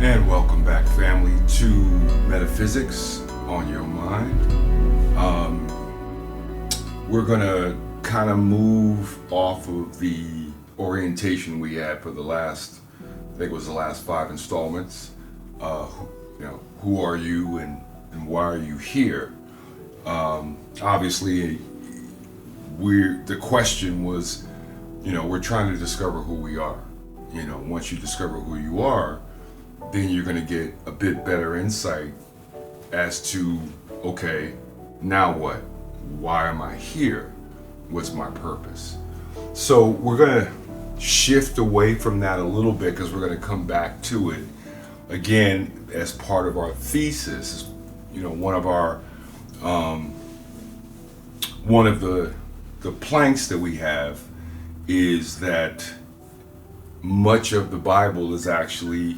And welcome back, family, to Metaphysics on Your Mind. We're going to kind of move off of the orientation we had for the last, I think it was the last 5 installments. Who are you and why are you here? Obviously, the question was, we're trying to discover who we are. Once you discover who you are, then you're going to get a bit better insight as to, okay, now what? Why am I here? What's my purpose? So we're going to shift away from that a little bit because we're going to come back to it again as part of our thesis. One of our one of the planks that we have is that much of the Bible is actually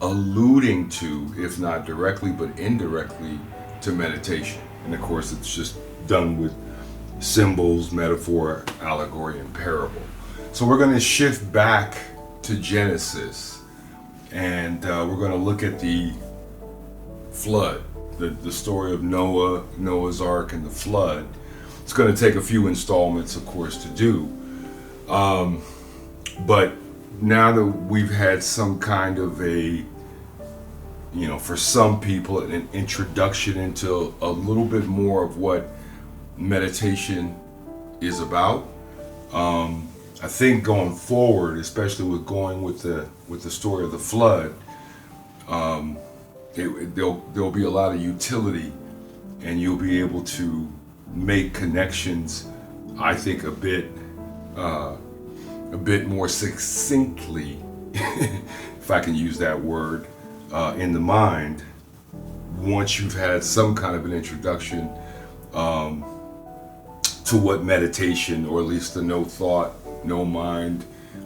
alluding to, if not directly but indirectly, to meditation. And of course it's just done with symbols, metaphor, allegory, and parable. So we're going to shift back to Genesis, and we're going to look at the flood, the story of Noah, Noah's Ark, and the flood. It's going to take a few installments, of course, to do. But now that we've had some kind of a, for some people, an introduction into a little bit more of what meditation is about, I think going forward, especially with going with the story of the flood, there'll be a lot of utility, and you'll be able to make connections, I think, a bit more succinctly, if I can use that word, in the mind, once you've had some kind of an introduction to what meditation, or at least the no thought, no mind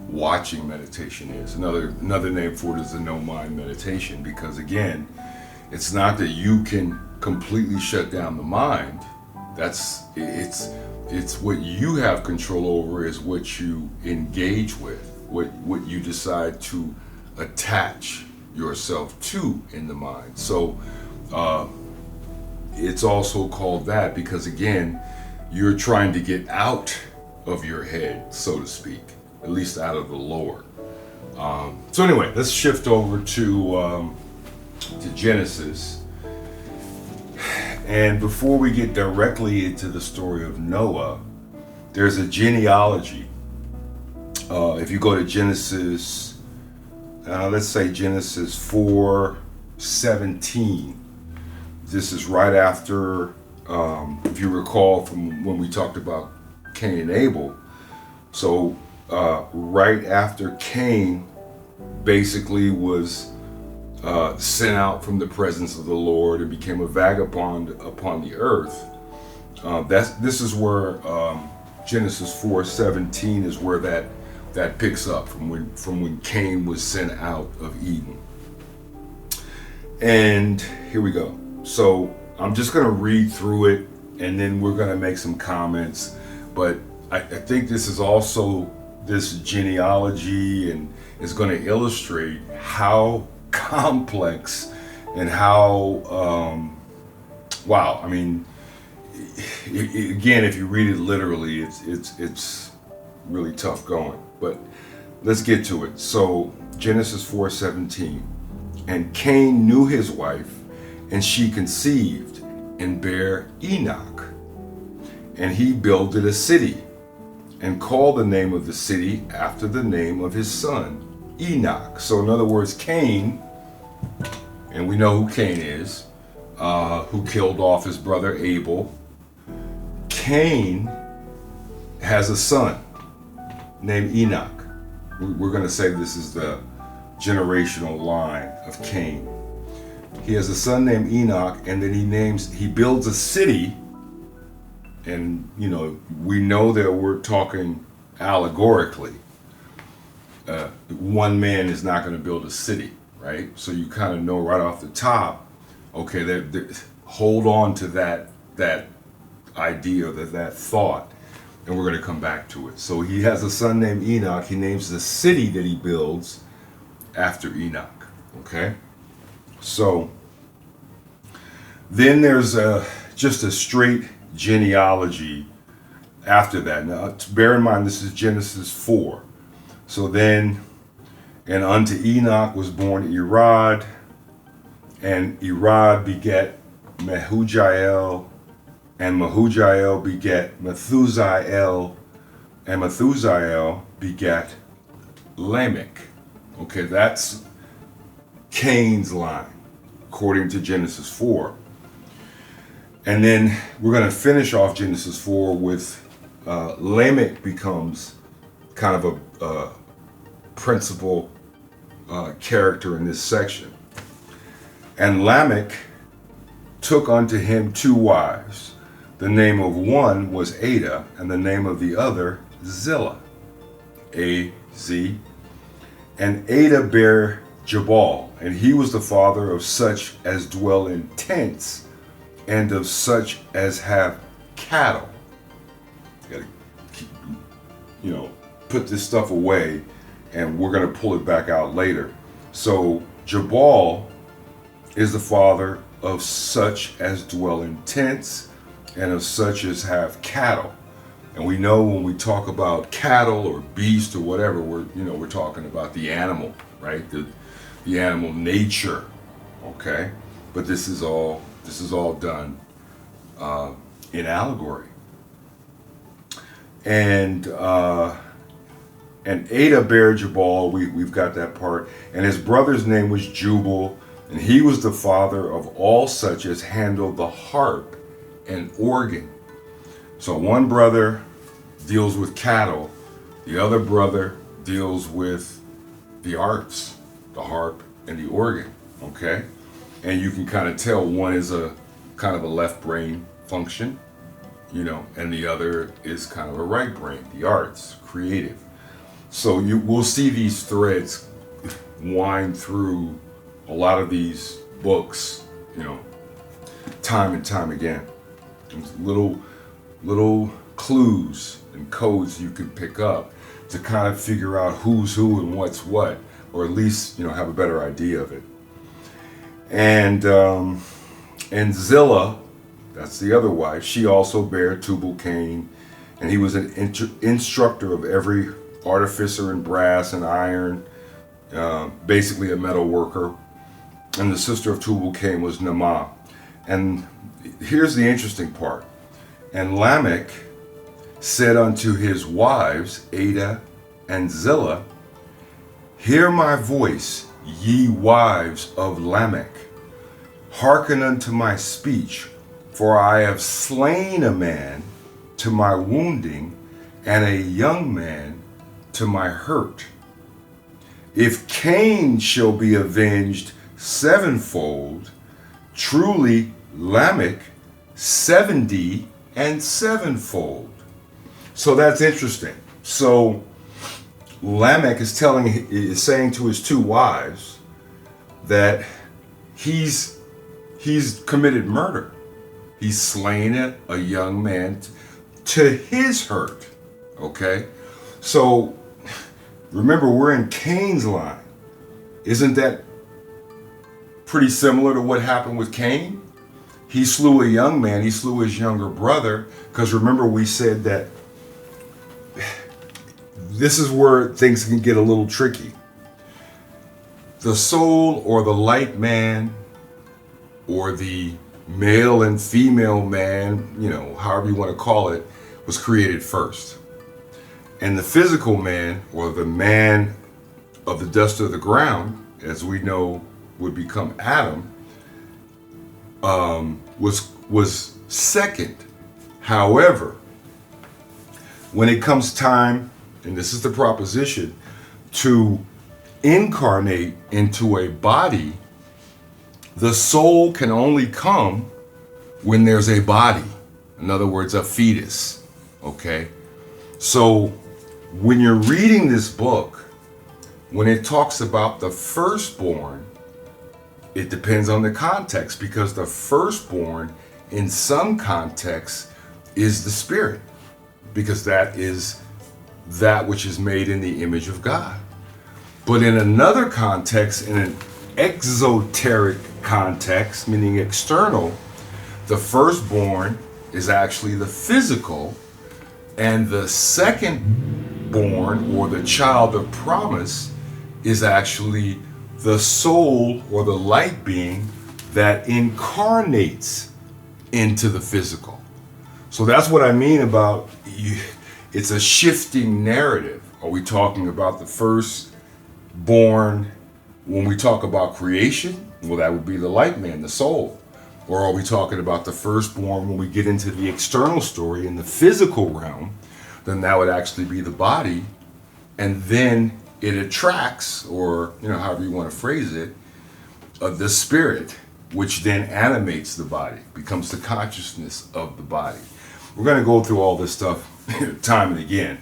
watching meditation is. Another name for it is the no mind meditation, because again, it's not that you can completely shut down the mind. It's what you have control over is what you engage with, what you decide to attach yourself to in the mind. So it's also called that because, again, you're trying to get out of your head, so to speak, at least out of the lower. So anyway, let's shift over to Genesis. And before we get directly into the story of Noah, there's a genealogy. If you go to Genesis, let's say Genesis 4:17, this is right after, if you recall from when we talked about Cain and Abel. So right after Cain basically was sent out from the presence of the Lord and became a vagabond upon the earth. This is where Genesis 4:17 is where that picks up from when Cain was sent out of Eden. And here we go. So I'm just going to read through it, and then we're going to make some comments. But I think this is also this genealogy, and is going to illustrate how complex and how wow. I mean, again, if you read it literally, it's really tough going. But let's get to it. So Genesis 4:17, and Cain knew his wife, and she conceived and bare Enoch, and he builded a city, and called the name of the city after the name of his son Enoch. So in other words, Cain, and we know who Cain is, who killed off his brother Abel. Cain has a son named Enoch. We're going to say this is the generational line of Cain. He has a son named Enoch, and then he builds a city. And we know that we're talking allegorically. One man is not going to build a city, right? So you kind of know right off the top, okay, hold on to that idea, that thought, and we're going to come back to it. So he has a son named Enoch. He names the city that he builds after Enoch. Okay? So then there's just a straight genealogy after that. Now, bear in mind, this is Genesis 4. So then, and unto Enoch was born Irad, and Irad begat Mehujael, and Mehujael begat Methusael, and Methusael begat Lamech. Okay, that's Cain's line, according to Genesis 4. And then we're going to finish off Genesis 4 with Lamech becomes kind of a principal character in this section. And Lamech took unto him 2 wives. The name of one was Ada, and the name of the other Zillah. A-Z. And Ada bare Jabal, and he was the father of such as dwell in tents, and of such as have cattle. You gotta keep, put this stuff away, and we're gonna pull it back out later. So Jabal is the father of such as dwell in tents, and of such as have cattle. And we know when we talk about cattle or beast or whatever, we're talking about the animal, right? The animal nature, okay? But this is all done in allegory. And Ada bare Jabal, we've got that part, and his brother's name was Jubal, and he was the father of all such as handled the harp and organ. So one brother deals with cattle, the other brother deals with the arts, the harp and the organ, okay? And you can kind of tell one is a kind of a left brain function, and the other is kind of a right brain, the arts, creative. So we'll see these threads wind through a lot of these books, time and time again. Little clues and codes you can pick up to kind of figure out who's who and what's what, or at least have a better idea of it. And Zillah, that's the other wife, she also bare Tubal-Cain, and he was an instructor of every artificer in brass and iron, basically a metal worker. And the sister of Tubal-Cain was Naamah. And here's the interesting part. And Lamech said unto his wives, Ada and Zillah, hear my voice, ye wives of Lamech. Hearken unto my speech, for I have slain a man to my wounding, and a young man to my hurt. If Cain shall be avenged sevenfold, truly Lamech 70 and sevenfold. So that's interesting. So Lamech is saying to his 2 wives that he's committed murder. He's slain a young man to his hurt. Okay? So remember, we're in Cain's line. Isn't that pretty similar to what happened with Cain? He slew a young man, he slew his younger brother, because remember we said that this is where things can get a little tricky. The soul or the light man or the male and female man, however you want to call it, was created first. And the physical man, or the man of the dust of the ground, as we know would become Adam, was second. However, when it comes time, and this is the proposition, to incarnate into a body, the soul can only come when there's a body. In other words, a fetus. Okay? So when you're reading this book, when it talks about the firstborn, it depends on the context, because the firstborn in some contexts is the spirit, because that is that which is made in the image of God. But in another context, exoteric context, meaning external, the firstborn is actually the physical, and the second born, or the child of promise, is actually the soul or the light being that incarnates into the physical. So that's what I mean about it's a shifting narrative. Are we talking about the firstborn when we talk about creation? Well, that would be the light man, the soul. Or are we talking about the firstborn when we get into the external story in the physical realm? Then that would actually be the body, and then it attracts, or however you want to phrase it, the spirit, which then animates the body, becomes the consciousness of the body. We're going to go through all this stuff time and again,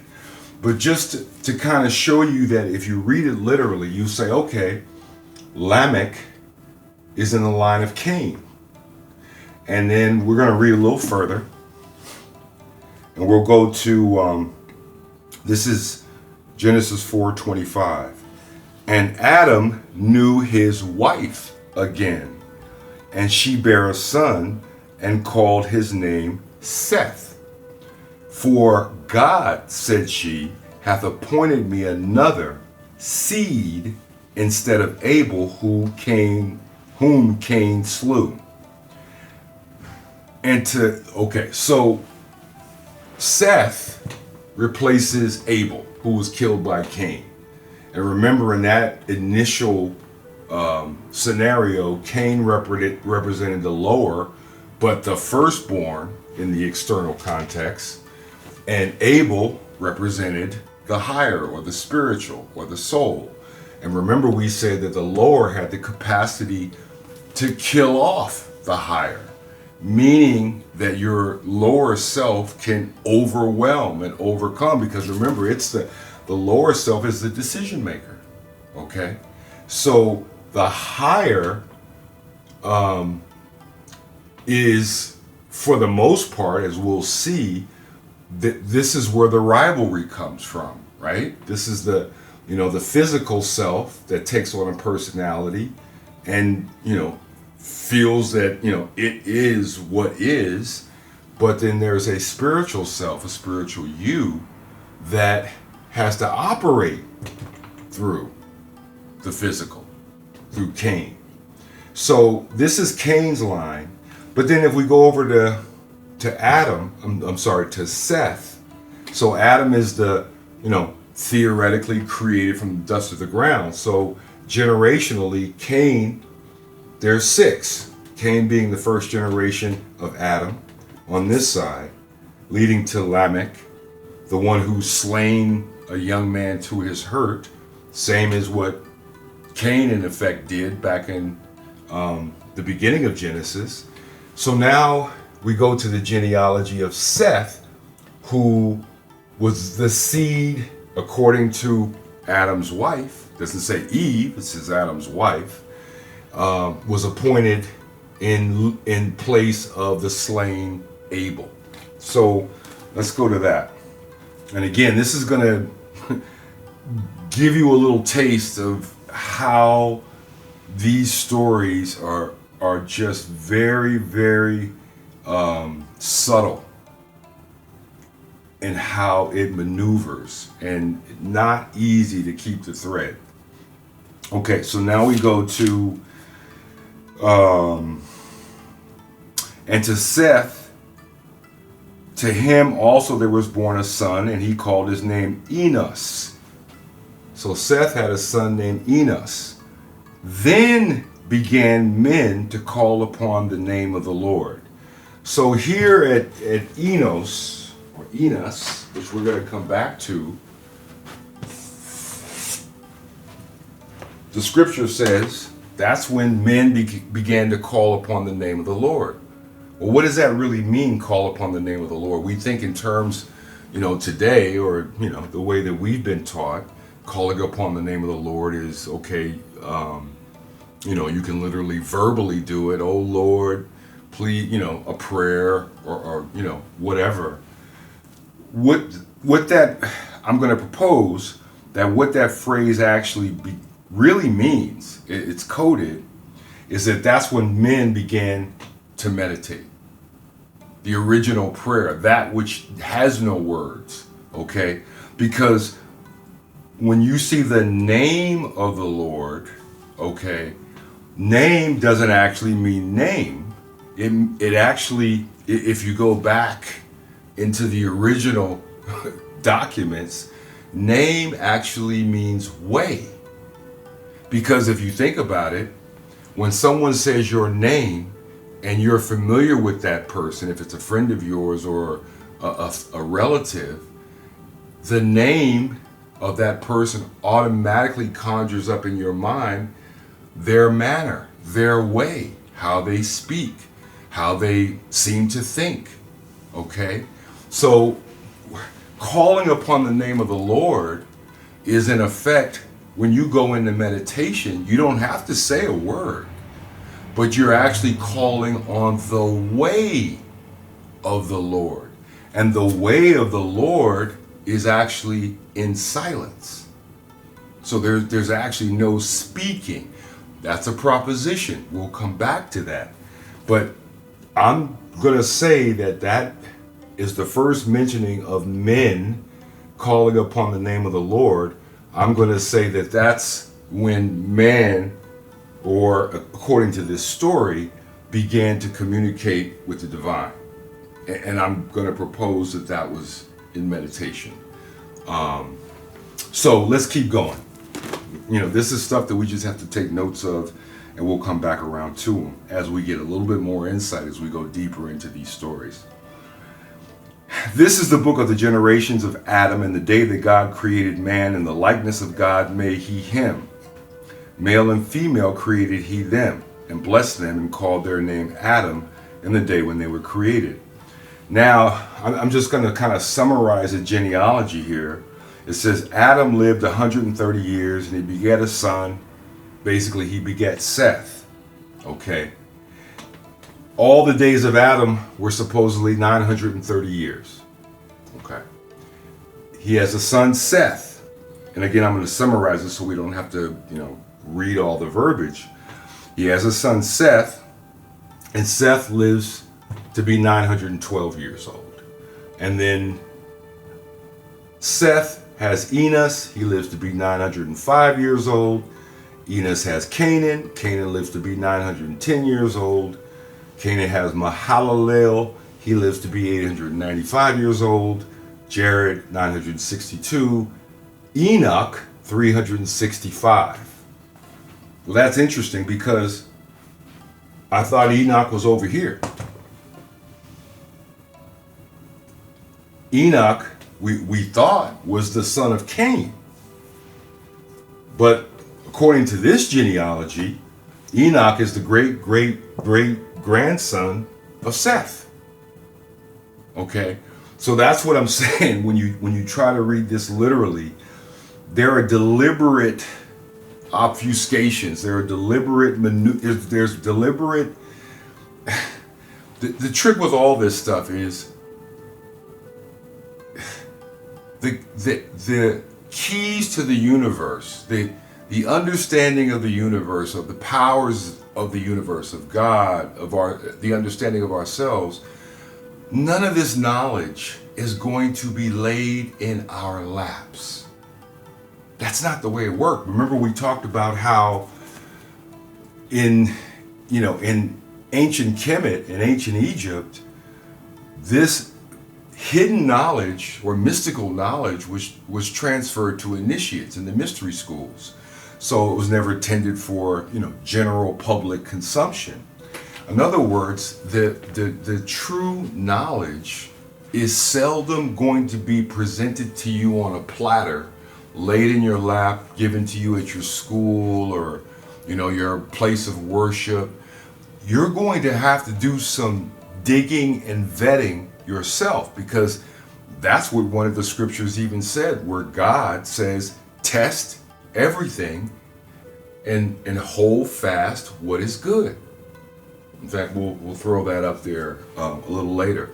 but just to kind of show you that if you read it literally, you say, okay, Lamech is in the line of Cain. And then we're going to read a little further, and we'll go to, this is Genesis 4:25. And Adam knew his wife again, and she bare a son, and called his name Seth. For God, said she, hath appointed me another seed instead of Abel, whom Cain slew. So Seth replaces Abel, who was killed by Cain. And remember, in that initial scenario, Cain represented the lower, but the firstborn in the external context, and Abel represented the higher, or the spiritual, or the soul. And remember, we said that the lower had the capacity to kill off the higher, meaning that your lower self can overwhelm and overcome, because remember, it's the lower self is the decision maker. Okay, so the higher is, for the most part, as we'll see, that this is where the rivalry comes from, right? This is the physical self that takes on a personality, and feels that it is what is. But then there's a spiritual self, a spiritual you, that has to operate through the physical, through Cain. So this is Cain's line. But then if we go over to to Seth. So Adam is the theoretically created from the dust of the ground. So generationally, Cain, there's 6. Cain being the first generation of Adam on this side, leading to Lamech, the one who's slain a young man to his hurt, same as what Cain in effect did back in the beginning of Genesis. So now we go to the genealogy of Seth, who was the seed, according to Adam's wife. It doesn't say Eve, it says Adam's wife, was appointed in place of the slain Abel. So let's go to that. And again, this is going to give you a little taste of how these stories are just very, very subtle in how it maneuvers, and not easy to keep the thread. Okay, so now we go to and to Seth, to him also there was born a son, and he called his name Enos. So Seth had a son named Enos. Then began men to call upon the name of the Lord. So here at Enos, or Enos, which we're going to come back to, the scripture says that's when men began to call upon the name of the Lord. Well, what does that really mean, call upon the name of the Lord? We think in terms, today, or, the way that we've been taught, calling upon the name of the Lord is, okay, you can literally verbally do it. Oh, Lord, please, a prayer or whatever. What that, I'm going to propose that what that phrase actually really means, it's coded, is that that's when men began to meditate. The original prayer, that which has no words, okay? Because when you see the name of the Lord, okay, name doesn't actually mean name. It actually, if you go back into the original documents, name actually means way. Because if you think about it, when someone says your name and you're familiar with that person, if it's a friend of yours or a relative, the name of that person automatically conjures up in your mind their manner, their way, how they speak, how they seem to think. Okay? So calling upon the name of the Lord is in effect, when you go into meditation, you don't have to say a word, but you're actually calling on the way of the Lord. And the way of the Lord is actually in silence. So there's actually no speaking. That's a proposition. We'll come back to that. But I'm going to say that that is the first mentioning of men calling upon the name of the Lord. I'm going to say that that's when man, or according to this story, began to communicate with the divine. And I'm going to propose that that was in meditation. So let's keep going. You know, this is stuff that we just have to take notes of, and we'll come back around to them as we get a little bit more insight as we go deeper into these stories. This is the book of the generations of Adam. In the day that God created man, in the likeness of God made he him. Male and female created he them, and blessed them, and called their name Adam in the day when they were created. Now, I'm just going to kind of summarize a genealogy here. It says Adam lived 130 years, and he begat a son. Basically, he begat Seth. Okay. All the days of Adam were supposedly 930 years. Okay. He has a son, Seth. And again, I'm going to summarize it so we don't have to, read all the verbiage. He has a son, Seth, and Seth lives to be 912 years old. And then Seth has Enos. He lives to be 905 years old. Enos has Canaan. Canaan lives to be 910 years old. Canaan has Mahalalel. He lives to be 895 years old. Jared, 962. Enoch, 365. Well, that's interesting because I thought Enoch was over here. Enoch, we thought, was the son of Cain. But according to this genealogy, Enoch is the great-great-great-grandson of Seth. Okay? So that's what I'm saying. When you try to read this literally, there are deliberate obfuscations. There are deliberate there's deliberate. The trick with all this stuff is the keys to the universe, the understanding of the universe, of the powers of the universe, of God, the understanding of ourselves. None of this knowledge is going to be laid in our laps. That's not the way it worked. Remember, we talked about how in ancient Kemet, in ancient Egypt, this hidden knowledge or mystical knowledge was transferred to initiates in the mystery schools. So it was never intended for general public consumption. In other words, the true knowledge is seldom going to be presented to you on a platter, laid in your lap, given to you at your school or your place of worship. You're going to have to do some digging and vetting yourself, because that's what one of the scriptures even said, where God says, test everything and hold fast what is good. In fact, we'll throw that up there a little later.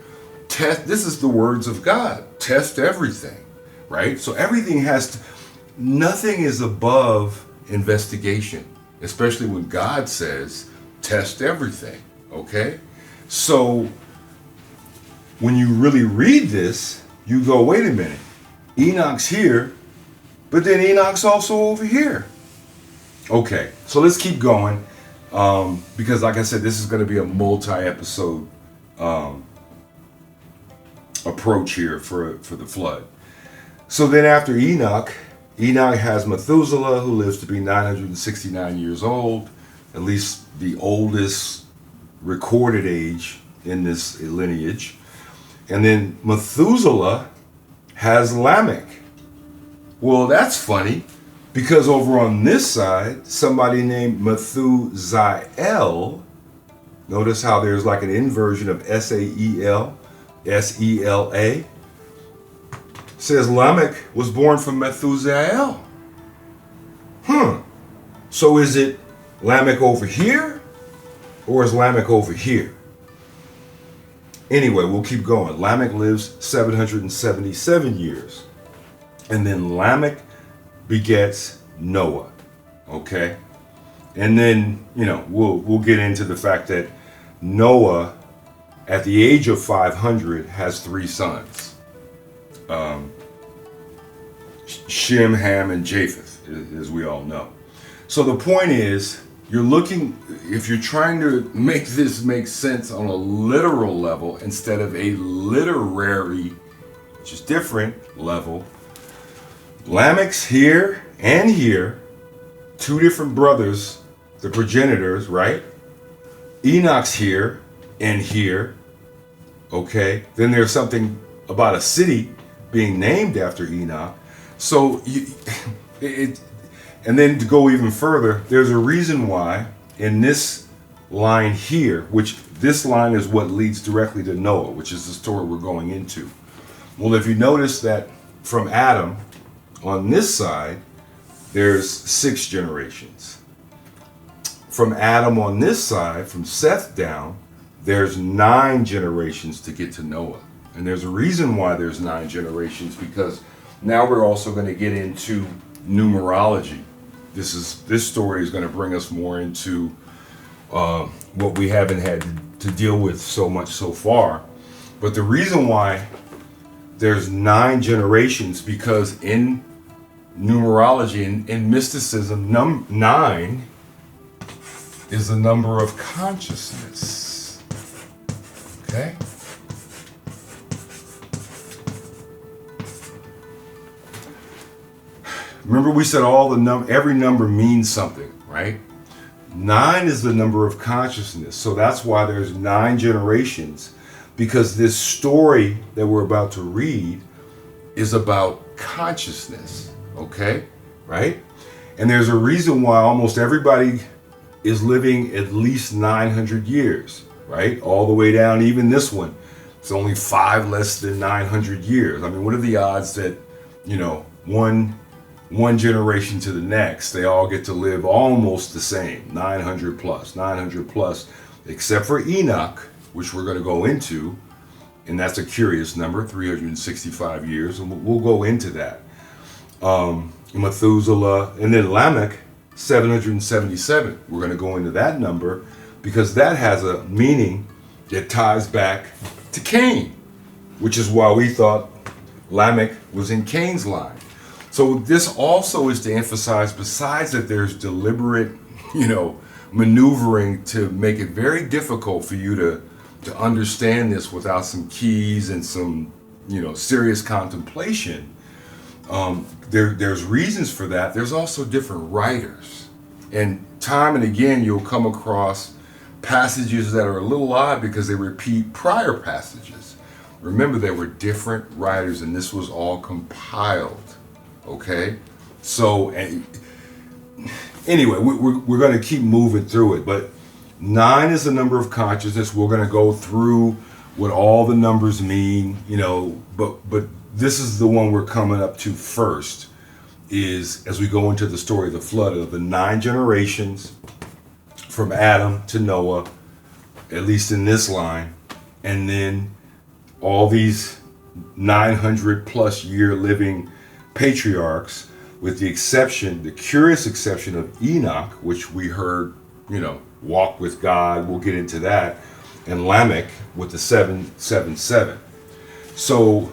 This is the words of God. Test everything, right? So everything nothing is above investigation, especially when God says, test everything, okay? So when you really read this, you go, wait a minute, Enoch's here, but then Enoch's also over here. Okay, so let's keep going, because like I said, this is going to be a multi-episode approach here for the flood. So then after Enoch has Methuselah, who lives to be 969 years old, at least the oldest recorded age in this lineage. And then Methuselah has Lamech. Well, that's funny, because over on this side, somebody named Methusael, notice how there's like an inversion of S-A-E-L, S-E-L-A, says Lamech was born from Methusael. So is it Lamech over here, or is Lamech over here? Anyway, we'll keep going. Lamech lives 777 years. And then Lamech begets Noah. Okay? And then, we'll get into the fact that Noah, at the age of 500, has 3 sons. Shem, Ham, and Japheth, as we all know. So the point is, if you're trying to make this make sense on a literal level instead of a literary, which is different, level, Lamech's here and here, 2 different brothers, the progenitors, right? Enoch's here and here, okay? Then there's something about a city being named after Enoch. So, and then to go even further, there's a reason why in this line here, which this line is what leads directly to Noah, which is the story we're going into. Well, if you notice that from Adam, on this side, there's 6 generations. From Adam on this side, from Seth down, there's 9 generations to get to Noah. And there's a reason why there's 9 generations, because now we're also going to get into numerology. This story is going to bring us more into what we haven't had to deal with so much so far. But the reason why there's 9 generations, because in numerology, in mysticism, 9 is the number of consciousness. Okay? Remember, we said every number means something, right? 9 is the number of consciousness. So that's why there's 9 generations, because this story that we're about to read is about consciousness, okay? Right? And there's a reason why almost everybody is living at least 900 years, right? All the way down, even this one, it's only 5 less than 900 years. I mean, what are the odds that, one generation to the next, they all get to live almost the same, 900 plus, except for Enoch, which we're going to go into, and that's a curious number, 365 years, and we'll go into that. Methuselah, and then Lamech, 777. We're going to go into that number because that has a meaning that ties back to Cain, which is why we thought Lamech was in Cain's line. So this also is to emphasize, besides that there's deliberate, maneuvering to make it very difficult for you to understand this without some keys and some, serious contemplation. There's reasons for that. There's also different writers. And time and again, you'll come across passages that are a little odd because they repeat prior passages. Remember, there were different writers and this was all compiled. Okay, so anyway, we're going to keep moving through it, but 9 is the number of consciousness. We're going to go through what all the numbers mean, but this is the one we're coming up to first, is as we go into the story of the flood, of the 9 generations from Adam to Noah, at least in this line, and then all these 900 plus year living patriarchs. with the curious exception of Enoch, which we heard, walk with God. We'll get into that. And Lamech with the 777. So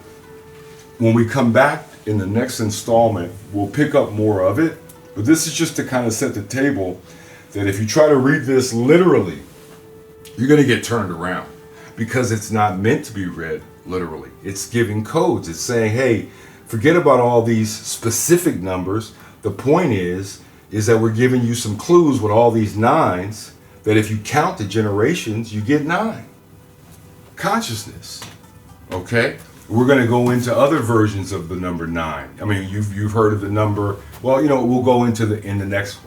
when we come back in the next installment, we'll pick up more of it. But this is just to kind of set the table that if you try to read this literally, you're going to get turned around, because it's not meant to be read literally. It's giving codes. It's saying, hey, forget about all these specific numbers. The point is that we're giving you some clues with all these nines, that if you count the generations, you get 9. Consciousness. Okay? We're going to go into other versions of the number 9. I mean, you've heard of the number. Well, we'll go into in the next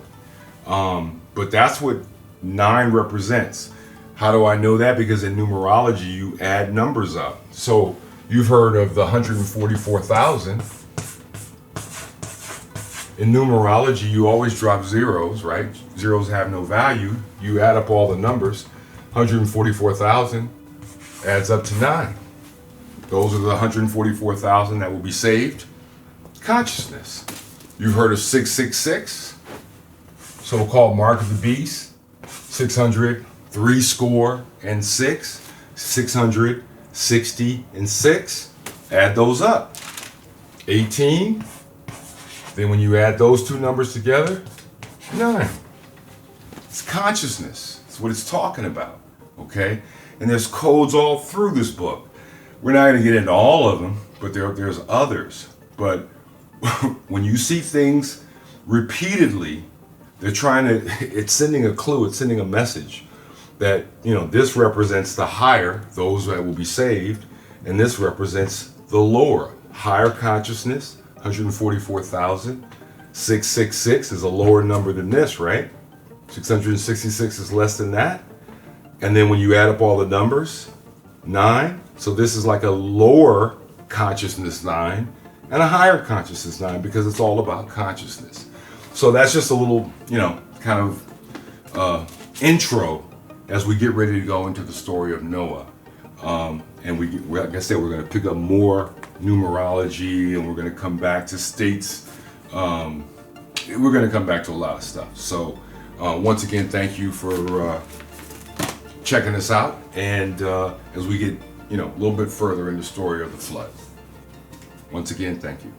one. But that's what 9 represents. How do I know that? Because in numerology, you add numbers up. So you've heard of the 144,000. In numerology, you always drop zeros, right? Zeros have no value. You add up all the numbers. 144,000 adds up to 9. Those are the 144,000 that will be saved. Consciousness. You've heard of 666, so-called mark of the beast. 600, 6, 660 and 6. Add those up. 18. Then when you add those two numbers together, 9. It's consciousness. It's what it's talking about. Okay? And there's codes all through this book. We're not going to get into all of them, but there's others. But when you see things repeatedly, it's sending a clue, it's sending a message that, this represents the higher, those that will be saved, and this represents the lower, higher consciousness, 144,000. 666 is a lower number than this, right? 666 is less than that. And then when you add up all the numbers, 9. So this is like a lower consciousness 9 and a higher consciousness 9, because it's all about consciousness. So that's just a little, kind of intro as we get ready to go into the story of Noah. And like I said, we're going to pick up more numerology, and we're going to come back to states. We're going to come back to a lot of stuff. So once again, thank you for checking us out. And as we get, a little bit further in the story of the flood. Once again, thank you.